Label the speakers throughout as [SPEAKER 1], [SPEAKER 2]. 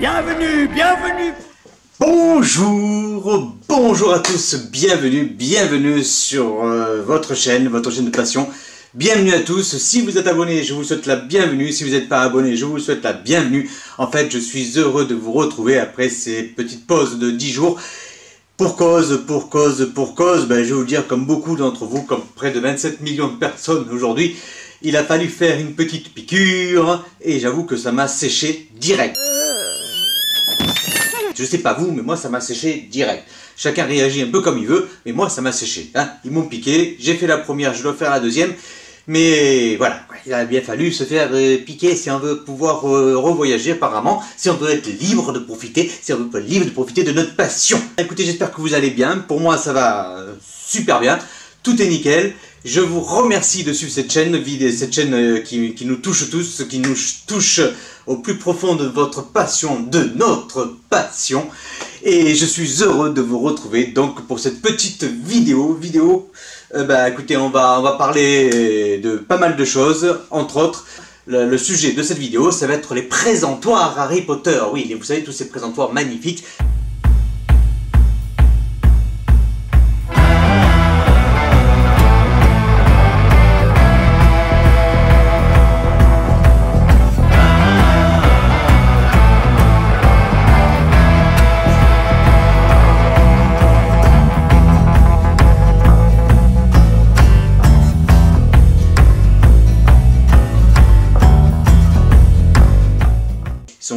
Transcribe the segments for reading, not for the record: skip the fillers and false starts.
[SPEAKER 1] Bienvenue, bienvenue.
[SPEAKER 2] Bonjour à tous, bienvenue sur votre chaîne de passion. Bienvenue à tous, si vous êtes abonné, je vous souhaite la bienvenue, si vous n'êtes pas abonné, je vous souhaite la bienvenue. En fait, je suis heureux de vous retrouver après ces petites pauses de 10 jours. Pour cause, ben, je vais vous le dire, comme beaucoup d'entre vous, comme près de 27 millions de personnes aujourd'hui, il a fallu faire une petite piqûre, et j'avoue que ça m'a séché direct. Je sais pas vous, mais moi ça m'a séché direct. Chacun réagit un peu comme il veut, mais moi ça m'a séché. Hein. Ils m'ont piqué, j'ai fait la première, je dois faire la deuxième. Mais voilà, il a bien fallu se faire piquer si on veut pouvoir revoyager apparemment, si on veut être libre de profiter, si on veut être libre de profiter de notre passion. Écoutez, j'espère que vous allez bien, pour moi ça va super bien, tout est nickel. Je vous remercie de suivre cette chaîne qui nous touche tous, qui nous touche au plus profond de votre passion, de notre passion. Et je suis heureux de vous retrouver donc pour cette petite vidéo. Écoutez, on va parler de pas mal de choses, entre autres. Le sujet de cette vidéo, ça va être les présentoirs Harry Potter. Oui, vous savez, tous ces présentoirs magnifiques.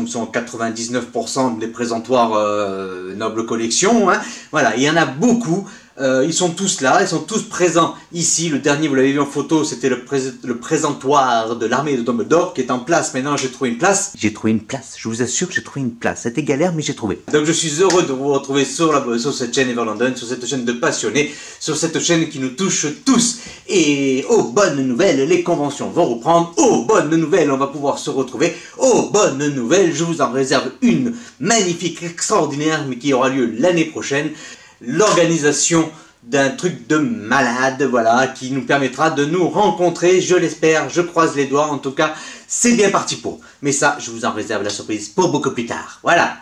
[SPEAKER 2] Sont 99% des présentoirs Noble Collection, hein. Voilà, il y en a beaucoup, ils sont tous là, ils sont tous présents ici. Le dernier, vous l'avez vu en photo, c'était le présentoir de l'armée de Dumbledore qui est en place. Maintenant, j'ai trouvé une place, je vous assure que j'ai trouvé une place. C'était galère, mais j'ai trouvé. Donc je suis heureux de vous retrouver sur cette chaîne Everlondon, sur cette chaîne de passionnés, sur cette chaîne qui nous touche tous. Et oh, bonne nouvelle, les conventions vont reprendre. Oh, bonne nouvelle, on va pouvoir se retrouver. Oh, bonne nouvelle, je vous en réserve une magnifique, extraordinaire, mais qui aura lieu l'année prochaine. L'organisation d'un truc de malade, voilà, qui nous permettra de nous rencontrer, je l'espère, je croise les doigts, en tout cas, c'est bien parti pour. Mais ça, je vous en réserve la surprise pour beaucoup plus tard, voilà.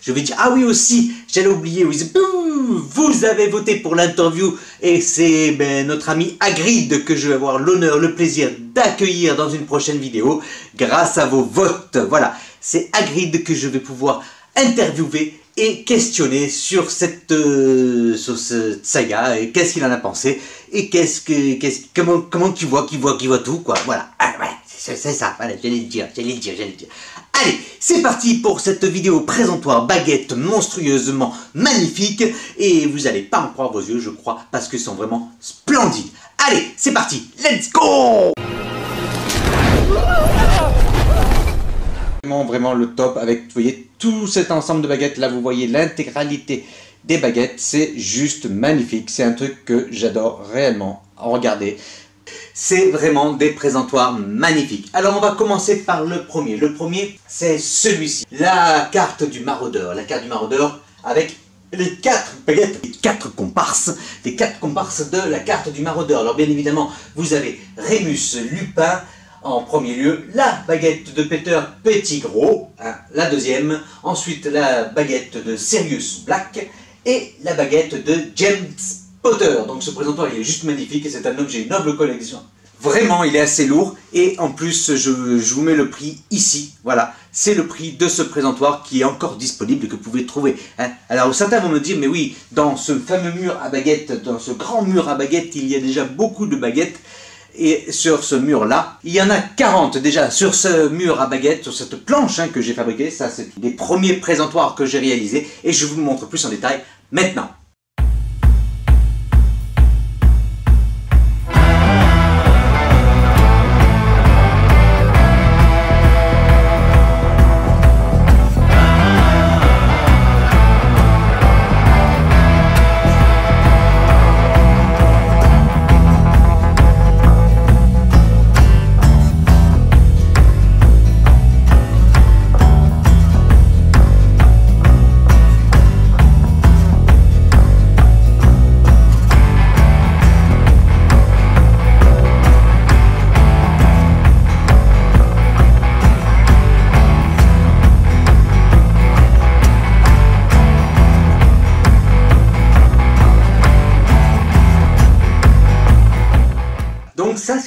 [SPEAKER 2] Je vais dire, ah oui aussi, j'allais oublier, vous avez voté pour l'interview, et c'est notre ami Hagrid que je vais avoir l'honneur, le plaisir d'accueillir dans une prochaine vidéo, grâce à vos votes, voilà. C'est Hagrid que je vais pouvoir interviewer et questionner sur cette saga, et qu'est-ce qu'il en a pensé, et comment tu vois tout, quoi, voilà. Ah, ouais, c'est ça, voilà, j'allais le dire. Allez, c'est parti pour cette vidéo présentoir baguette monstrueusement magnifique, et vous n'allez pas en croire vos yeux, je crois, parce qu'ils sont vraiment splendides. Allez, c'est parti, let's go! Vraiment le top avec, vous voyez, tout cet ensemble de baguettes, là vous voyez l'intégralité des baguettes, c'est juste magnifique, c'est un truc que j'adore réellement regarder. C'est vraiment des présentoirs magnifiques. Alors on va commencer par le premier. Le premier, c'est celui-ci. La carte du maraudeur. La carte du maraudeur avec les 4 baguettes, les 4 comparses de la carte du maraudeur. Alors bien évidemment, vous avez Rémus Lupin en premier lieu, la baguette de Peter Pettigrew, hein, la deuxième, ensuite la baguette de Sirius Black et la baguette de James Potter. Donc ce présentoir il est juste magnifique et c'est un objet Noble Collection. Vraiment il est assez lourd et en plus je vous mets le prix ici, voilà. C'est le prix de ce présentoir qui est encore disponible et que vous pouvez trouver. Hein. Alors certains vont me dire, mais oui, dans ce fameux mur à baguettes, dans ce grand mur à baguettes, il y a déjà beaucoup de baguettes. Et sur ce mur-là, il y en a 40 déjà sur ce mur à baguettes, sur cette planche que j'ai fabriquée. Ça, c'est des premiers présentoirs que j'ai réalisés et je vous montre plus en détail maintenant. Donc ça,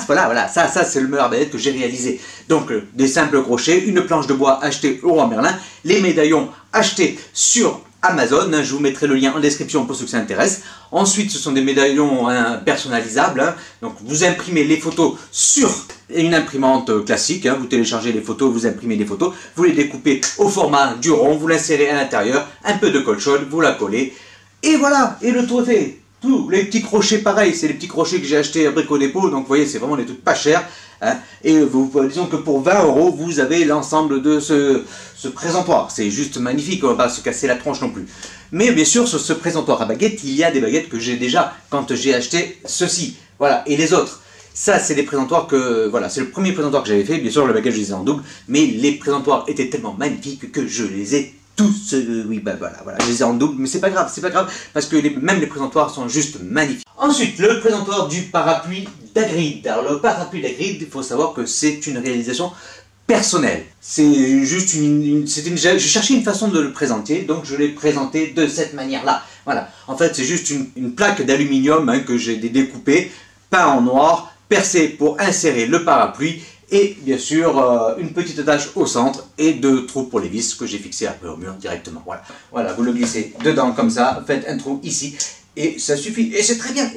[SPEAKER 2] voilà, ça c'est le meilleur baguette que j'ai réalisé. Donc des simples crochets, une planche de bois achetée au Roi Merlin, les médaillons achetés sur Amazon, hein, je vous mettrai le lien en description pour ceux que ça intéresse. Ensuite, ce sont des médaillons personnalisables, hein, donc vous imprimez les photos sur une imprimante classique, hein, vous téléchargez les photos, vous imprimez les photos, vous les découpez au format du rond, vous l'insérez à l'intérieur, un peu de colle chaude, vous la collez, et voilà, et le tour est fait. Tous les petits crochets pareil, c'est les petits crochets que j'ai achetés à Brico Dépôt, donc vous voyez, c'est vraiment des trucs pas chers. Hein, et disons que pour 20 €, vous avez l'ensemble de ce présentoir. C'est juste magnifique, on va pas se casser la tronche non plus. Mais bien sûr, sur ce présentoir à baguettes, il y a des baguettes que j'ai déjà quand j'ai acheté ceci. Voilà, et les autres. Ça, c'est des présentoirs que... Voilà, c'est le premier présentoir que j'avais fait. Bien sûr, le baguette, je les ai en double. Mais les présentoirs étaient tellement magnifiques que je les ai tous... oui, bah voilà, je les ai en double. Mais c'est pas grave, parce que même les présentoirs sont juste magnifiques. Ensuite, le présentoir du parapluie d'Hagrid. Alors, le parapluie d'Hagrid, il faut savoir que c'est une réalisation personnelle. C'est juste je cherchais une façon de le présenter, donc je l'ai présenté de cette manière-là. Voilà. En fait, c'est juste une plaque d'aluminium hein, que j'ai découpée, peint en noir, percé pour insérer le parapluie, et bien sûr une petite tache au centre et 2 trous pour les vis que j'ai fixés après au mur directement. Voilà. Voilà, vous le glissez dedans comme ça, faites un trou ici. Et ça suffit, et c'est très bien,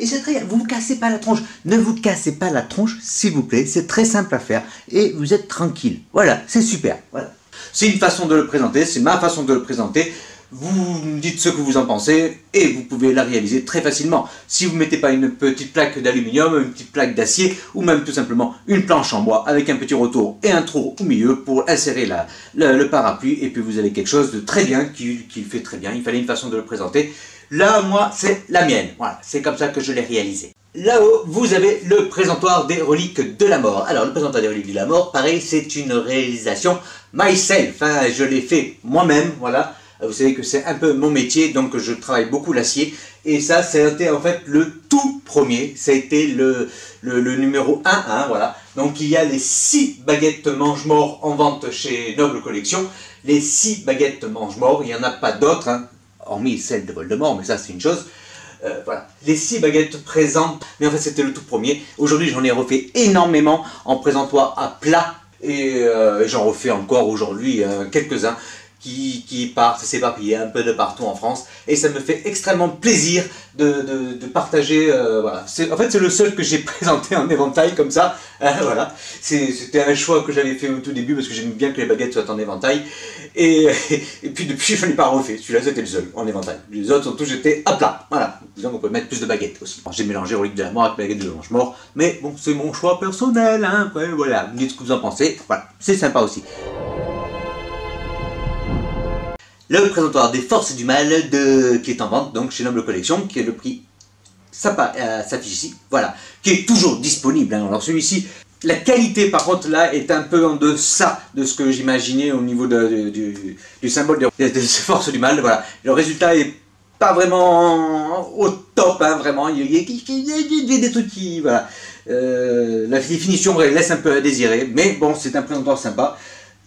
[SPEAKER 2] vous vous cassez pas la tronche, ne vous cassez pas la tronche s'il vous plaît, c'est très simple à faire, et vous êtes tranquille, voilà, c'est super, voilà. C'est une façon de le présenter, c'est ma façon de le présenter, vous me dites ce que vous en pensez, et vous pouvez la réaliser très facilement. Si vous ne mettez pas une petite plaque d'aluminium, une petite plaque d'acier, ou même tout simplement une planche en bois, avec un petit retour et un trou au milieu pour insérer le parapluie, et puis vous avez quelque chose de très bien, qui fait très bien, il fallait une façon de le présenter. Là, moi, c'est la mienne. Voilà, c'est comme ça que je l'ai réalisé. Là-haut, vous avez le présentoir des reliques de la mort. Alors, le présentoir des reliques de la mort, pareil, c'est une réalisation myself. Hein, je l'ai fait moi-même, voilà. Vous savez que c'est un peu mon métier, donc je travaille beaucoup l'acier. Et ça, c'était en fait le tout premier. Ça a été le numéro 1, hein, voilà. Donc, il y a les 6 baguettes mange-mort en vente chez Noble Collection. Les 6 baguettes mange-mort, il n'y en a pas d'autres, hein. Hormis celle de Voldemort, mais ça c'est une chose. Voilà, les 6 baguettes présentes, mais en fait c'était le tout premier. Aujourd'hui j'en ai refait énormément en présentoir à plat, et j'en refais encore aujourd'hui quelques-uns qui partent s'éparpiller un peu de partout en France, et ça me fait extrêmement plaisir de partager, voilà. En fait c'est le seul que j'ai présenté en éventail comme ça, voilà. C'était un choix que j'avais fait au tout début parce que j'aime bien que les baguettes soient en éventail, et puis depuis je n'en ai pas refait, celui-là c'était le seul en éventail. Les autres sont tous jetés à plat, voilà. Disons qu'on peut mettre plus de baguettes aussi. J'ai mélangé relique de la mort avec baguette de mange-mort, mais bon c'est mon choix personnel, hein. Après, voilà, vous dites ce que vous en pensez, voilà, c'est sympa aussi. Le présentoir des forces du mal qui est en vente donc chez Noble Collection, qui est le prix s'affiche ici, voilà, qui est toujours disponible. Hein. Alors celui-ci, la qualité par contre là est un peu en deçà de ce que j'imaginais au niveau du symbole de ces forces du mal. Voilà, le résultat est pas vraiment au top, hein, vraiment. Il y a des trucs qui, voilà, la définition laisse un peu à désirer, mais bon, c'est un présentoir sympa.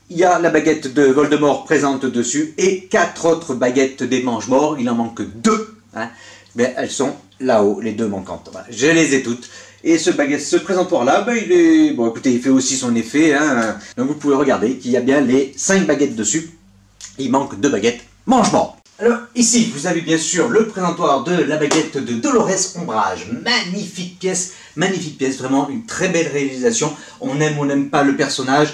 [SPEAKER 2] Il y a la baguette de Voldemort présente dessus et 4 autres baguettes des mange-morts. Il en manque 2. Hein. Mais elles sont là-haut, les 2 manquantes. Voilà. Je les ai toutes. Et ce présentoir-là, ben, il est... Bon, écoutez, il fait aussi son effet. Hein. Donc vous pouvez regarder qu'il y a bien les 5 baguettes dessus. Il manque 2 baguettes mange-morts. Alors ici, vous avez bien sûr le présentoir de la baguette de Dolores Ombrage. Magnifique pièce, vraiment une très belle réalisation. On aime ou on n'aime pas le personnage,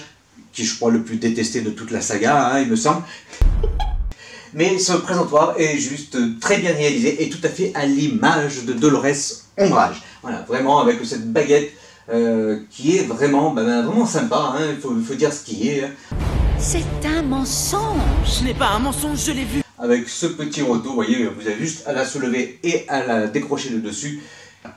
[SPEAKER 2] qui je crois le plus détesté de toute la saga, hein, il me semble. Mais ce présentoir est juste très bien réalisé et tout à fait à l'image de Dolores Ombrage. Voilà, vraiment avec cette baguette qui est vraiment, vraiment sympa, hein, il faut dire ce qui est. Hein.
[SPEAKER 1] C'est un mensonge. Ce n'est pas un mensonge, je l'ai vu.
[SPEAKER 2] Avec ce petit retour, vous voyez, vous avez juste à la soulever et à la décrocher de dessus.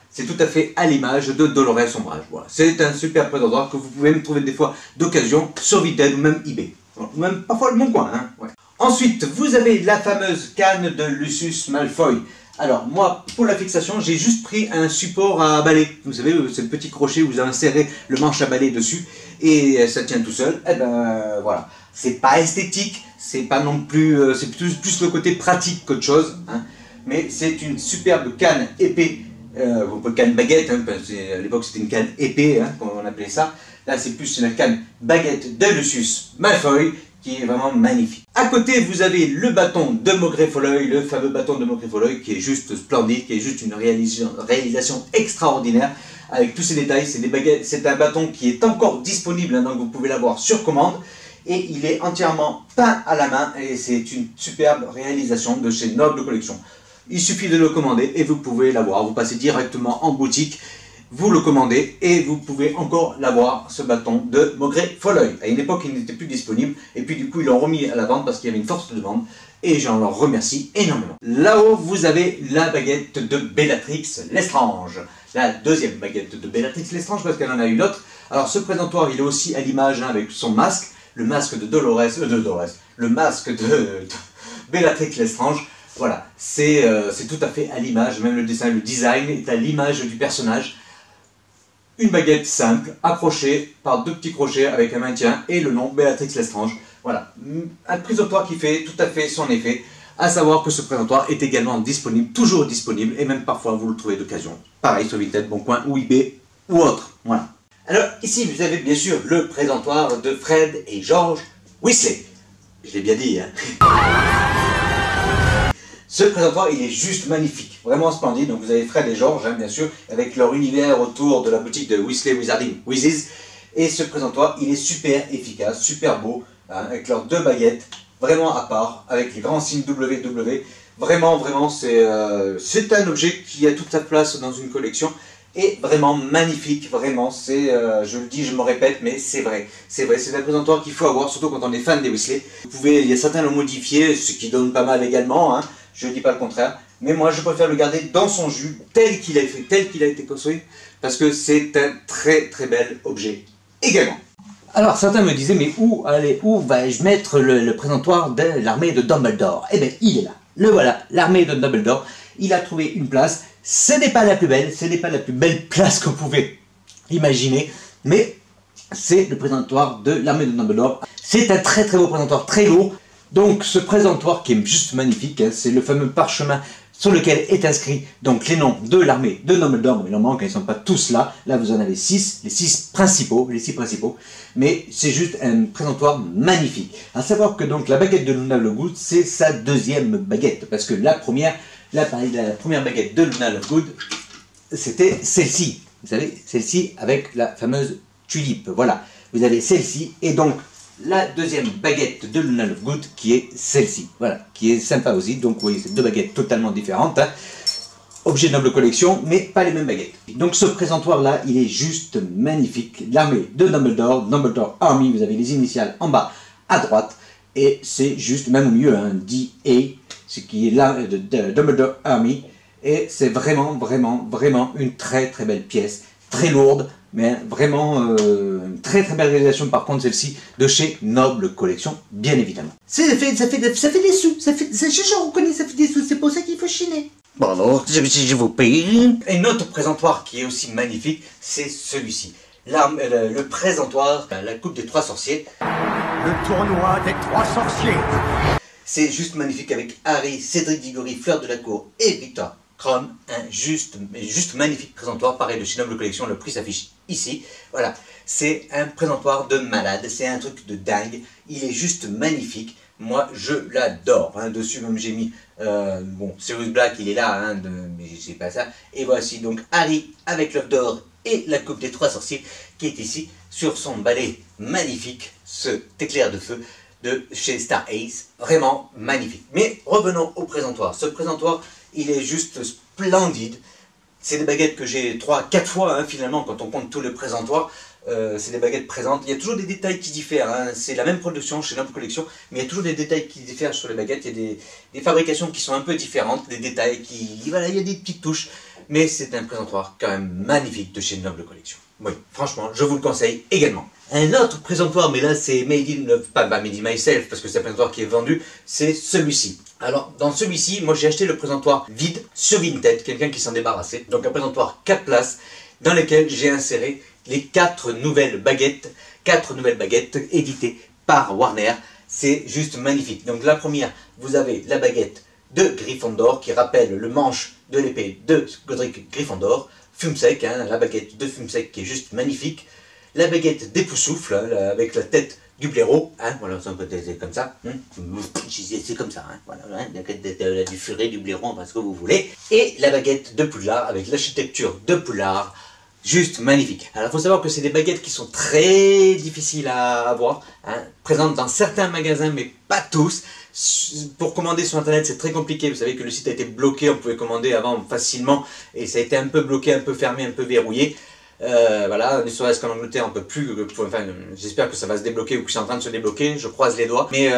[SPEAKER 2] C'est tout à fait à l'image de Dolores Ombrage. Voilà. C'est un super présentoir que vous pouvez me trouver des fois d'occasion sur Vinted ou même eBay. Ou même parfois le Bon Coin. Hein. Ouais. Ensuite, vous avez la fameuse canne de Lucius Malfoy. Alors moi, pour la fixation, j'ai juste pris un support à balai. Vous savez, c'est le petit crochet où vous insérez le manche à balai dessus et ça tient tout seul. Et ben voilà, c'est pas esthétique, c'est pas non plus, c'est plus le côté pratique qu'autre chose. Hein. Mais c'est une superbe canne épée On peut canne baguette, hein, parce que à l'époque c'était une canne épée, hein, comme on appelait ça. Là c'est plus une canne baguette de Lucius Malfoy, qui est vraiment magnifique. À côté, vous avez le bâton de Maugrey Folleuil, le fameux bâton de Maugrey Folleuil, qui est juste splendide, qui est juste une réalisation extraordinaire, avec tous ces détails. C'est des baguettes, c'est un bâton qui est encore disponible, hein, donc vous pouvez l'avoir sur commande, et il est entièrement peint à la main, et c'est une superbe réalisation de chez Noble Collection. Il suffit de le commander, et vous pouvez l'avoir. Vous passez directement en boutique, vous le commandez et vous pouvez encore l'avoir, ce bâton de Maugrey Folleuil. À une époque, il n'était plus disponible et puis du coup, ils l'ont remis à la vente parce qu'il y avait une forte demande et j'en leur remercie énormément. Là-haut, vous avez la baguette de Bellatrix Lestrange. La deuxième baguette de Bellatrix Lestrange parce qu'elle en a une autre. Alors, ce présentoir, il est aussi à l'image, hein, avec son masque, le masque de le masque de Bellatrix Lestrange. Voilà, c'est tout à fait à l'image, même le design est à l'image du personnage. Une baguette simple, accrochée par deux petits crochets avec un maintien et le nom Bellatrix Lestrange. Voilà, un présentoir qui fait tout à fait son effet. À savoir que ce présentoir est également disponible, toujours disponible, et même parfois vous le trouvez d'occasion. Pareil sur Vinted, Boncoin ou eBay ou autre. Voilà. Alors ici vous avez bien sûr le présentoir de Fred et George Weasley. Je l'ai bien dit, hein. Ce présentoir, il est juste magnifique, vraiment splendide. Donc vous avez Fred et George, hein, bien sûr, avec leur univers autour de la boutique de Weasley Wizarding Wizards. Et ce présentoir, il est super efficace, super beau, hein, avec leurs deux baguettes, vraiment à part, avec les grands signes WW. Vraiment, vraiment, c'est un objet qui a toute sa place dans une collection. Et vraiment magnifique, vraiment, c'est, je le dis, je me répète, mais c'est vrai. C'est vrai, c'est un présentoir qu'il faut avoir, surtout quand on est fan des Weasley. Vous pouvez, il y a certains l'ont modifié, ce qui donne pas mal également, hein. Je ne dis pas le contraire, mais moi je préfère le garder dans son jus, tel qu'il a été fait, tel qu'il a été construit, parce que c'est un très très bel objet également. Alors certains me disaient, mais où vais-je mettre le présentoir de l'armée de Dumbledore? Eh bien il est là, le voilà, l'armée de Dumbledore, il a trouvé une place, ce n'est pas la plus belle, ce n'est pas la plus belle place que vous pouvez imaginer, mais c'est le présentoir de l'armée de Dumbledore. C'est un très très beau présentoir, très lourd. Donc ce présentoir qui est juste magnifique, hein, c'est le fameux parchemin sur lequel est inscrit donc les noms de l'armée de Dumbledore. Il en manque, ils ne sont pas tous là. Là vous en avez 6, les 6 principaux, mais c'est juste un présentoir magnifique. À savoir que donc la baguette de Luna Lovegood, c'est sa deuxième baguette, parce que la première baguette de Luna Lovegood, c'était celle-ci. Vous savez, celle-ci avec la fameuse tulipe. Voilà, vous avez celle-ci et donc la deuxième baguette de Luna Lovegood qui est celle-ci, voilà, qui est sympa aussi. Donc vous voyez, c'est deux baguettes totalement différentes, hein. Objet de Noble Collection, mais pas les mêmes baguettes. Donc ce présentoir là, il est juste magnifique. L'armée de Dumbledore, Dumbledore Army, vous avez les initiales en bas à droite, et c'est juste, même au milieu, un DA, ce qui est là de Dumbledore Army, et c'est vraiment, vraiment, vraiment une très très belle pièce, très lourde, mais vraiment une très très belle réalisation par contre celle-ci de chez Noble Collection, bien évidemment. Ça fait des sous, je reconnais, ça fait des sous, c'est pour ça qu'il faut chiner. Bon alors, je vous paye. Et un autre présentoir qui est aussi magnifique, c'est celui-ci. Le présentoir, la coupe des 3 sorciers.
[SPEAKER 3] Le tournoi des 3 sorciers.
[SPEAKER 2] C'est juste magnifique avec Harry, Cédric Diggory, Fleur de la Cour et Victor Krum, un juste magnifique présentoir, pareil de chez Noble Collection, le prix s'affiche ici, voilà, c'est un présentoir de malade, c'est un truc de dingue, il est juste magnifique, moi je l'adore, hein. Dessus même j'ai mis, bon, Sirius Black il est là, hein, mais c'est pas ça, et voici donc Harry avec l'œuf d'or et la coupe des 3 sorciers qui est ici, sur son balai magnifique, cet éclair de feu de chez Star Ace, vraiment magnifique. Mais revenons au présentoir, ce présentoir, il est juste splendide. C'est des baguettes que j'ai 3-4 fois, hein, finalement, quand on compte tous les présentoirs. C'est des baguettes présentes. Il y a toujours des détails qui diffèrent. Hein. C'est la même production chez Noble Collection, mais il y a toujours des détails qui diffèrent sur les baguettes. Il y a des fabrications qui sont un peu différentes, des détails qui... Voilà, il y a des petites touches. Mais c'est un présentoir quand même magnifique de chez Noble Collection. Oui, franchement, je vous le conseille également. Un autre présentoir, mais là c'est Made in, pas Made in Myself, parce que c'est un présentoir qui est vendu, c'est celui-ci. Alors, dans celui-ci, moi j'ai acheté le présentoir vide sur Vinted, quelqu'un qui s'en débarrassait. Donc un présentoir 4 places, dans lequel j'ai inséré les 4 nouvelles baguettes éditées par Warner. C'est juste magnifique. Donc la première, vous avez la baguette de Gryffondor qui rappelle le manche de l'épée de Godric Gryffondor. Fumsec, hein, la baguette de Fumsec qui est juste magnifique. La baguette d'Époustoufle, hein, avec la tête du blaireau, hein, voilà, c'est comme ça, c'est comme ça, hein, voilà, hein, la baguette du furet, du blaireau, enfin, ce que vous voulez. Et la baguette de Poudlard, avec l'architecture de Poudlard, juste magnifique. Alors il faut savoir que c'est des baguettes qui sont très difficiles à avoir, hein, présentes dans certains magasins, mais pas tous. Pour commander sur internet c'est très compliqué, vous savez que le site a été bloqué, on pouvait commander avant facilement, et ça a été un peu bloqué, un peu fermé, un peu verrouillé. Voilà, ne serait-ce qu'en Angleterre on peut plus, enfin j'espère que ça va se débloquer ou que c'est en train de se débloquer, je croise les doigts, mais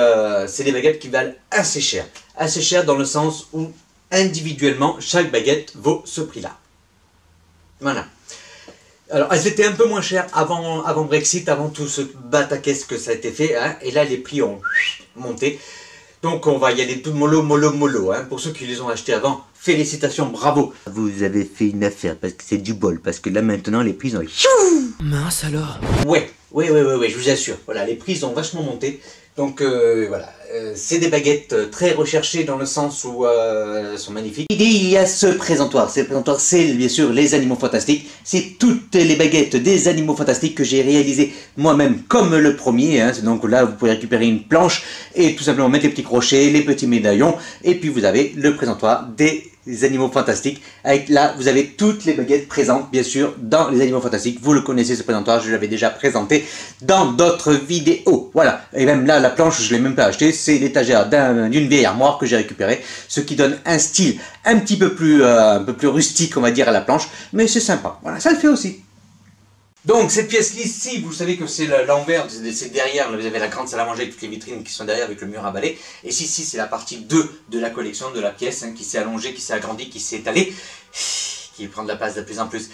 [SPEAKER 2] c'est des baguettes qui valent assez cher dans le sens où individuellement chaque baguette vaut ce prix là. Voilà. Alors elles étaient un peu moins chères avant Brexit, avant tout ce bataquès que ça a été fait, hein, et là les prix ont monté. Donc on va y aller tout mollo, hein. Pour ceux qui les ont achetés avant, félicitations, bravo. Vous avez fait une affaire, parce que c'est du bol, parce que là maintenant les prix ont...
[SPEAKER 1] Mince alors.
[SPEAKER 2] Ouais, je vous assure, voilà, les prix ont vachement monté. Donc voilà, c'est des baguettes très recherchées dans le sens où elles sont magnifiques. Il y a ce présentoir, c'est bien sûr les animaux fantastiques. C'est toutes les baguettes des animaux fantastiques que j'ai réalisées moi-même comme le premier. Hein. Donc là, vous pouvez récupérer une planche et tout simplement mettre les petits crochets, les petits médaillons. Et puis vous avez le présentoir des animaux fantastiques. Avec là, vous avez toutes les baguettes présentes, bien sûr, dans les animaux fantastiques. Vous le connaissez, ce présentoir, je l'avais déjà présenté dans d'autres vidéos. Voilà. Et même là, la planche, je ne l'ai même pas achetée. C'est l'étagère d'une vieille armoire que j'ai récupérée. Ce qui donne un style un peu plus rustique, on va dire, à la planche. Mais c'est sympa. Voilà, ça le fait aussi. Donc cette pièce-ci, vous savez que c'est l'envers, c'est derrière, vous avez la grande salle à manger avec toutes les vitrines qui sont derrière avec le mur à balai. Et ici, c'est la partie 2 de la collection de la pièce, hein, qui s'est allongée, qui s'est agrandie, qui s'est étalée, qui prend de la place de plus en plus.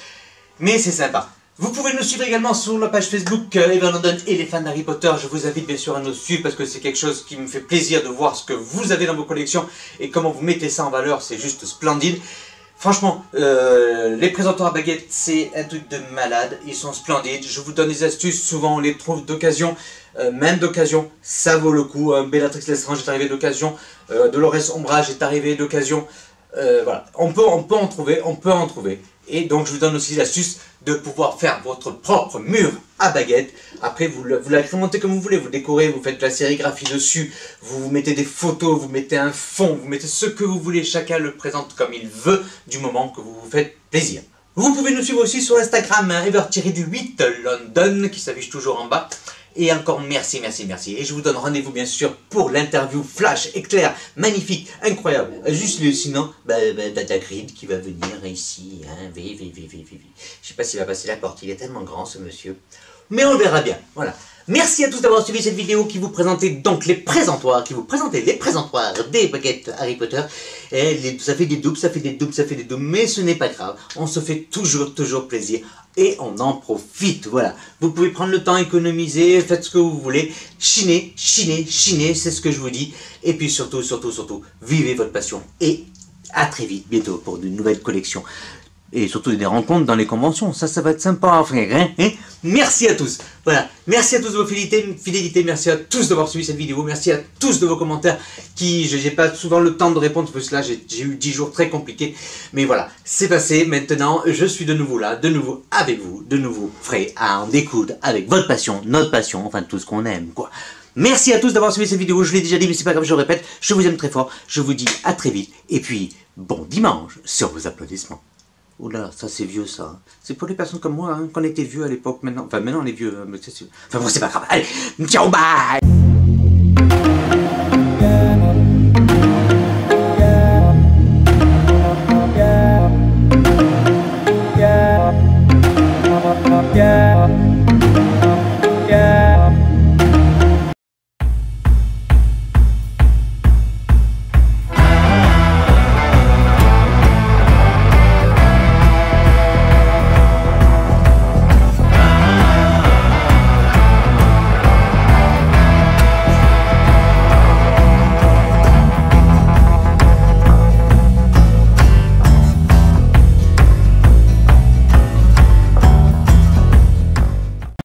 [SPEAKER 2] Mais c'est sympa. Vous pouvez nous suivre également sur la page Facebook Ever London et les fans d'Harry Potter. Je vous invite bien sûr à nous suivre parce que c'est quelque chose qui me fait plaisir de voir ce que vous avez dans vos collections et comment vous mettez ça en valeur, c'est juste splendide. Franchement, les présentoirs à baguettes, c'est un truc de malade, ils sont splendides, je vous donne des astuces, souvent on les trouve d'occasion, même d'occasion, ça vaut le coup, Bellatrix Lestrange est arrivé d'occasion, Dolores Ombrage est arrivé d'occasion, voilà, on peut en trouver, et donc je vous donne aussi l'astuce de pouvoir faire votre propre mur à baguette. Après vous l'agrémentez comme vous voulez, vous décorez, vous faites de la sérigraphie dessus, vous mettez des photos, vous mettez un fond, vous mettez ce que vous voulez, chacun le présente comme il veut, du moment que vous vous faites plaisir. Vous pouvez nous suivre aussi sur Instagram, Ever-8 London, qui s'affiche toujours en bas. Et encore merci. Et je vous donne rendez-vous bien sûr pour l'interview flash, éclair, magnifique, incroyable. Juste sinon, Data Grid qui va venir ici. Hein, je sais pas s'il va passer la porte, il est tellement grand ce monsieur. Mais on verra bien, voilà. Merci à tous d'avoir suivi cette vidéo qui vous présentait donc les présentoirs, des baguettes Harry Potter. Et ça fait des doubles, mais ce n'est pas grave. On se fait toujours plaisir et on en profite, voilà. Vous pouvez prendre le temps, économiser, faites ce que vous voulez. Chinez, c'est ce que je vous dis. Et puis surtout, vivez votre passion. Et à très vite, bientôt pour de nouvelles collections. Et surtout des rencontres dans les conventions, ça va être sympa, frère, hein. Merci à tous, voilà, merci à tous de vos fidélités, merci à tous d'avoir suivi cette vidéo, merci à tous de vos commentaires, qui, j'ai pas souvent le temps de répondre, parce que là, j'ai eu 10 jours très compliqués, mais voilà, c'est passé, maintenant, je suis de nouveau là, de nouveau avec vous, de nouveau prêt à en découdre avec votre passion, notre passion, enfin tout ce qu'on aime, quoi. Merci à tous d'avoir suivi cette vidéo, je l'ai déjà dit, mais c'est pas grave, je le répète, je vous aime très fort, je vous dis à très vite, et puis, bon dimanche, sur vos applaudissements. Oula, ça c'est vieux ça. C'est pour les personnes comme moi, hein, qu'on était vieux à l'époque, maintenant. Enfin, maintenant on est vieux. Mais enfin bon, c'est pas grave. Allez, ciao, bye!